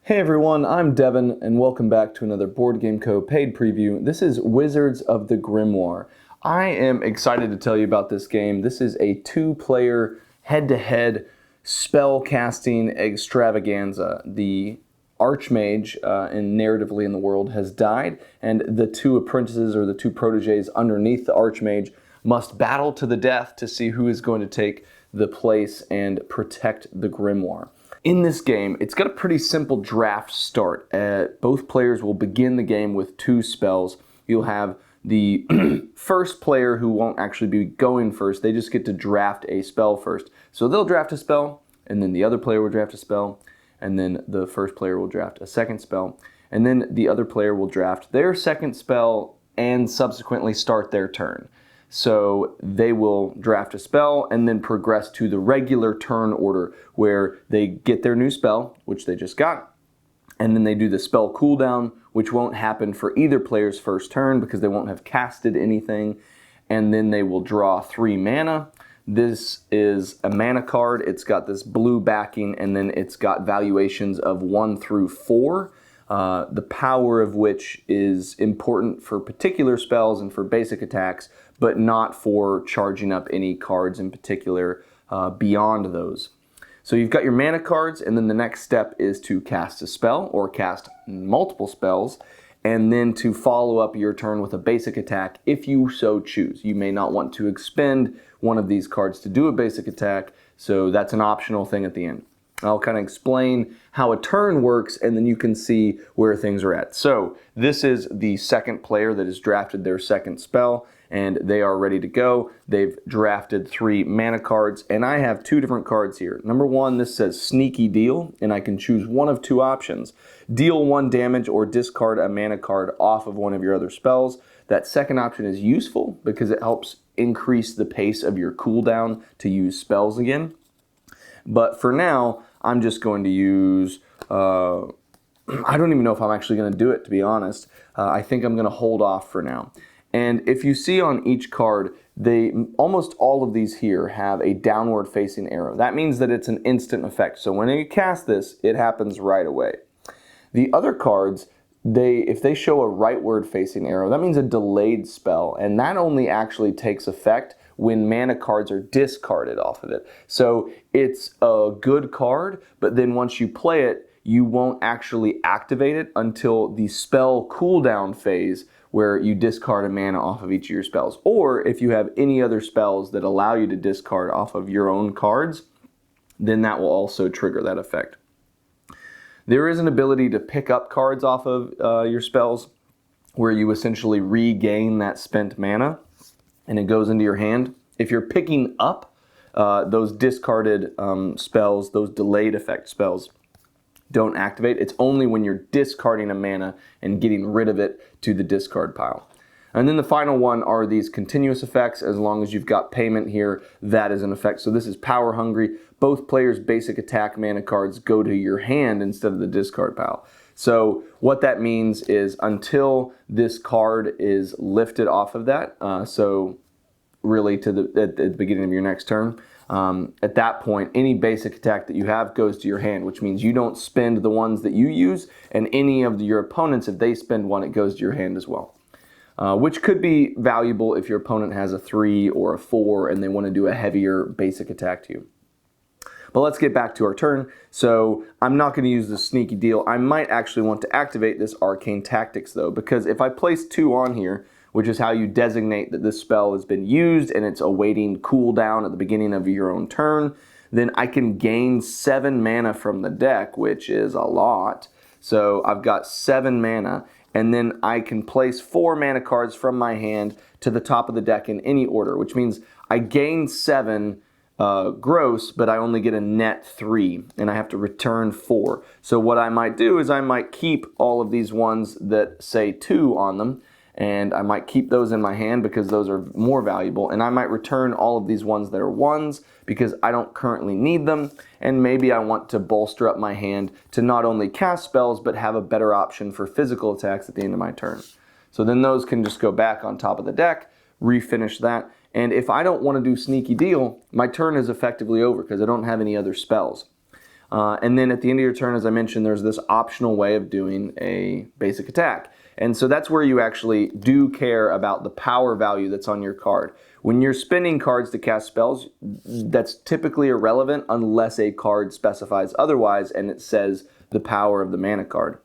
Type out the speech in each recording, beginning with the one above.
Hey everyone, I'm Devin, and welcome back to another Board Game Co. paid preview. This is Wizards of the Grimoire. I am excited to tell you about this game. This is a two-player, head-to-head spell casting extravaganza. The Archmage, narratively in the world, has died, and the two apprentices, or the two protégés underneath the Archmage, must battle to the death to see who is going to take the place and protect the Grimoire. In this game, it's got a pretty simple draft start. Both players will begin the game with two spells. You'll have the first player who won't actually be going first. They just get to draft a spell first. So they'll draft a spell, and then the other player will draft a spell, and then the first player will draft a second spell, and then the other player will draft their second spell and subsequently start their turn. So they will draft a spell and then progress to the regular turn order where they get their new spell, which they just got, and then they do the spell cooldown, which won't happen for either player's first turn because they won't have casted anything, and then they will draw 3 mana. This is a mana card. It's got this blue backing, and then it's got valuations of 1 through 4. The power of which is important for particular spells and for basic attacks, but not for charging up any cards in particular beyond those. So you've got your mana cards, and then the next step is to cast a spell or cast multiple spells, and then to follow up your turn with a basic attack if you so choose. You may not want to expend one of these cards to do a basic attack, so that's an optional thing at the end. I'll kind of explain how a turn works, and then you can see where things are at. So this is the second player that has drafted their second spell, and they are ready to go. They've drafted 3 mana cards, and I have 2 different cards here. Number 1, this says Sneaky Deal, and I can choose one of 2 options. Deal 1 damage or discard a mana card off of one of your other spells. That second option is useful because it helps increase the pace of your cooldown to use spells again. But for now, I'm just going to use, I don't even know if I'm actually going to do it, to be honest. I think I'm going to hold off for now. And if you see on each card, almost all of these here have a downward facing arrow. That means that it's an instant effect. So when you cast this, it happens right away. The other cards, if they show a rightward facing arrow, that means a delayed spell. And that only actually takes effect when mana cards are discarded off of it. So it's a good card, but then once you play it, you won't actually activate it until the spell cooldown phase where you discard a mana off of each of your spells. Or if you have any other spells that allow you to discard off of your own cards, then that will also trigger that effect. There is an ability to pick up cards off of your spells where you essentially regain that spent mana and it goes into your hand. If you're picking up those discarded spells, those delayed effect spells, don't activate. It's only when you're discarding a mana and getting rid of it to the discard pile. And then the final one are these continuous effects. As long as you've got payment here, that is an effect. So this is Power Hungry. Both players' basic attack mana cards go to your hand instead of the discard pile. So what that means is until this card is lifted off of that, so really at the beginning of your next turn, at that point, any basic attack that you have goes to your hand, which means you don't spend the ones that you use, and any of your opponents, if they spend one, it goes to your hand as well. Which could be valuable if your opponent has a 3 or a 4 and they want to do a heavier basic attack to you. But let's get back to our turn. So I'm not going to use the Sneaky Deal. I might actually want to activate this Arcane Tactics though, because if I place 2 on here, which is how you designate that this spell has been used and it's awaiting cooldown at the beginning of your own turn, then I can gain 7 mana from the deck, which is a lot. So I've got 7 mana, and then I can place 4 mana cards from my hand to the top of the deck in any order, which means I gain 7 gross, but I only get a net 3, and I have to return 4. So what I might do is I might keep all of these ones that say 2 on them, and I might keep those in my hand because those are more valuable, and I might return all of these ones that are 1s because I don't currently need them, and maybe I want to bolster up my hand to not only cast spells but have a better option for physical attacks at the end of my turn. So then those can just go back on top of the deck, refinish that, and if I don't want to do Sneaky Deal, my turn is effectively over because I don't have any other spells. And then at the end of your turn, as I mentioned, there's this optional way of doing a basic attack. And so that's where you actually do care about the power value that's on your card. When you're spending cards to cast spells, that's typically irrelevant unless a card specifies otherwise and it says the power of the mana card.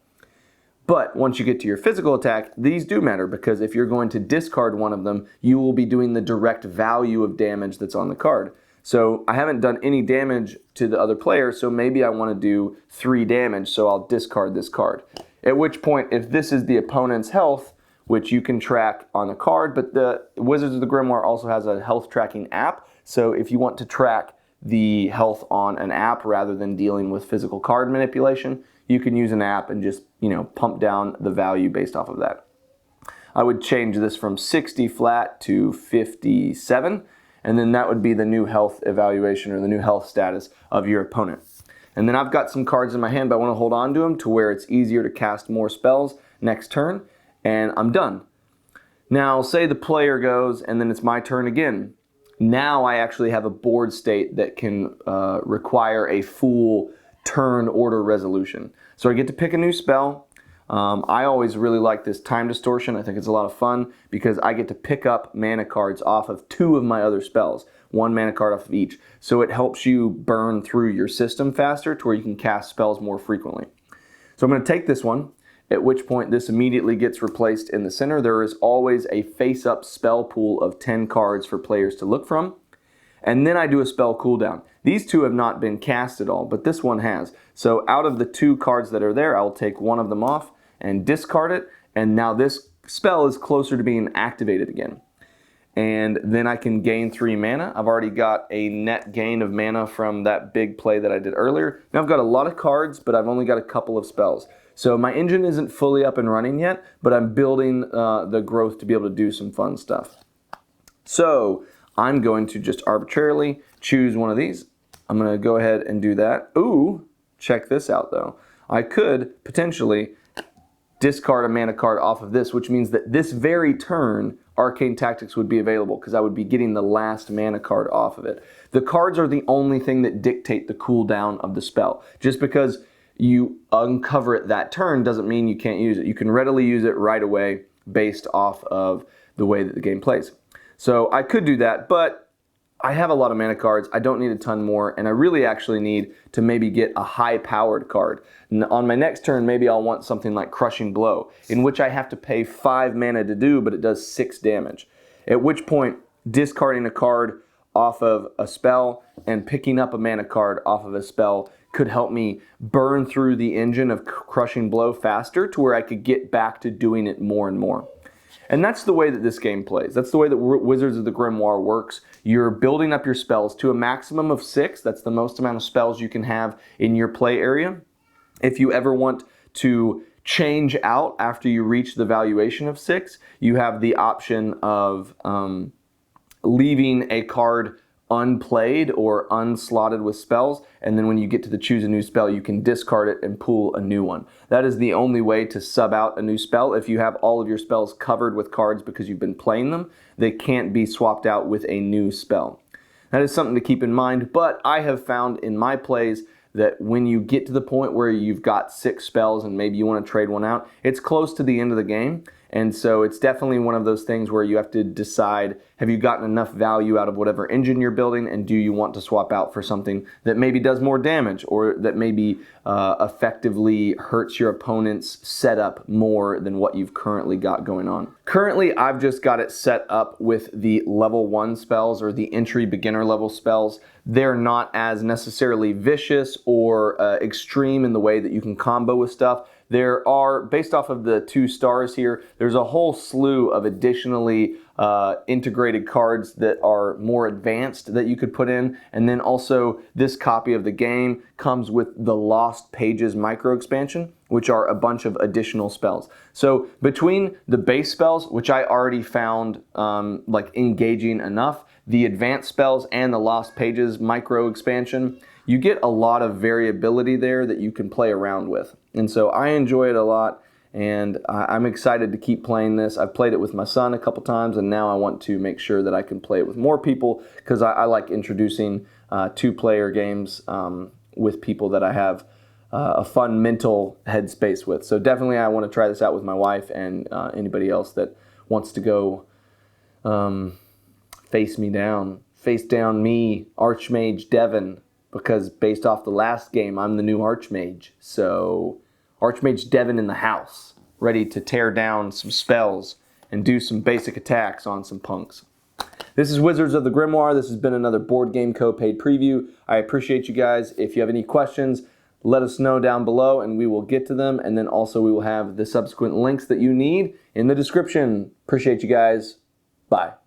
But once you get to your physical attack, these do matter, because if you're going to discard one of them, you will be doing the direct value of damage that's on the card. So I haven't done any damage to the other player, so maybe I want to do 3 damage, so I'll discard this card. At which point, if this is the opponent's health, which you can track on the card, but the Wizards of the Grimoire also has a health tracking app, so if you want to track the health on an app rather than dealing with physical card manipulation, you can use an app and just, pump down the value based off of that. I would change this from 60 flat to 57, and then that would be the new health evaluation or the new health status of your opponent. And then I've got some cards in my hand, but I want to hold on to them to where it's easier to cast more spells next turn, and I'm done. Now, say the player goes, and then it's my turn again. Now I actually have a board state that can require a full turn order resolution. So I get to pick a new spell. I always really like this time distortion. I think it's a lot of fun because I get to pick up mana cards off of 2 of my other spells, 1 mana card off of each. So it helps you burn through your system faster to where you can cast spells more frequently. So I'm going to take this one, at which point this immediately gets replaced in the center. There is always a face-up spell pool of 10 cards for players to look from. And then I do a spell cooldown. These 2 have not been cast at all, but this one has. So out of the 2 cards that are there, I'll take one of them off and discard it, and now this spell is closer to being activated again. And then I can gain 3 mana. I've already got a net gain of mana from that big play that I did earlier. Now I've got a lot of cards, but I've only got a couple of spells. So my engine isn't fully up and running yet, but I'm building the growth to be able to do some fun stuff. So I'm going to just arbitrarily choose one of these. I'm going to go ahead and do that. Ooh, check this out though. I could potentially discard a mana card off of this, which means that this very turn, Arcane Tactics would be available because I would be getting the last mana card off of it. The cards are the only thing that dictate the cooldown of the spell. Just because you uncover it that turn doesn't mean you can't use it. You can readily use it right away based off of the way that the game plays. So I could do that, but I have a lot of mana cards. I don't need a ton more, and I really actually need to maybe get a high-powered card. On my next turn, maybe I'll want something like Crushing Blow, in which I have to pay 5 mana to do, but it does 6 damage. At which point, discarding a card off of a spell and picking up a mana card off of a spell could help me burn through the engine of Crushing Blow faster to where I could get back to doing it more and more. And that's the way that this game plays. That's the way that Wizards of the Grimoire works. You're building up your spells to a maximum of 6. That's the most amount of spells you can have in your play area. If you ever want to change out after you reach the valuation of 6, you have the option of leaving a card unplayed or unslotted with spells, and then when you get to the choose a new spell, you can discard it and pull a new one. That is the only way to sub out a new spell. If you have all of your spells covered with cards because you've been playing them, they can't be swapped out with a new spell. That is something to keep in mind, but I have found in my plays that when you get to the point where you've got 6 spells and maybe you want to trade one out, it's close to the end of the game. And so it's definitely one of those things where you have to decide, have you gotten enough value out of whatever engine you're building, and do you want to swap out for something that maybe does more damage or that maybe effectively hurts your opponent's setup more than what you've currently got going on. Currently, I've just got it set up with the level 1 spells or the entry beginner level spells. They're not as necessarily vicious or extreme in the way that you can combo with stuff. There are, based off of the 2 stars here, there's a whole slew of additionally integrated cards that are more advanced that you could put in. And then also this copy of the game comes with the Lost Pages micro expansion, which are a bunch of additional spells. So between the base spells, which I already found like engaging enough, the advanced spells and the Lost Pages micro expansion, you get a lot of variability there that you can play around with. And so I enjoy it a lot, and I'm excited to keep playing this. I've played it with my son a couple times, and now I want to make sure that I can play it with more people because I like introducing 2-player games with people that I have a fun mental headspace with. So definitely I want to try this out with my wife and anybody else that wants to go face down me, Archmage Devin, because based off the last game, I'm the new Archmage. So Archmage Devin in the house, ready to tear down some spells and do some basic attacks on some punks. This is Wizards of the Grimoire. This has been another Board Game Co. paid preview. I appreciate you guys. If you have any questions, let us know down below and we will get to them. And then also we will have the subsequent links that you need in the description. Appreciate you guys. Bye.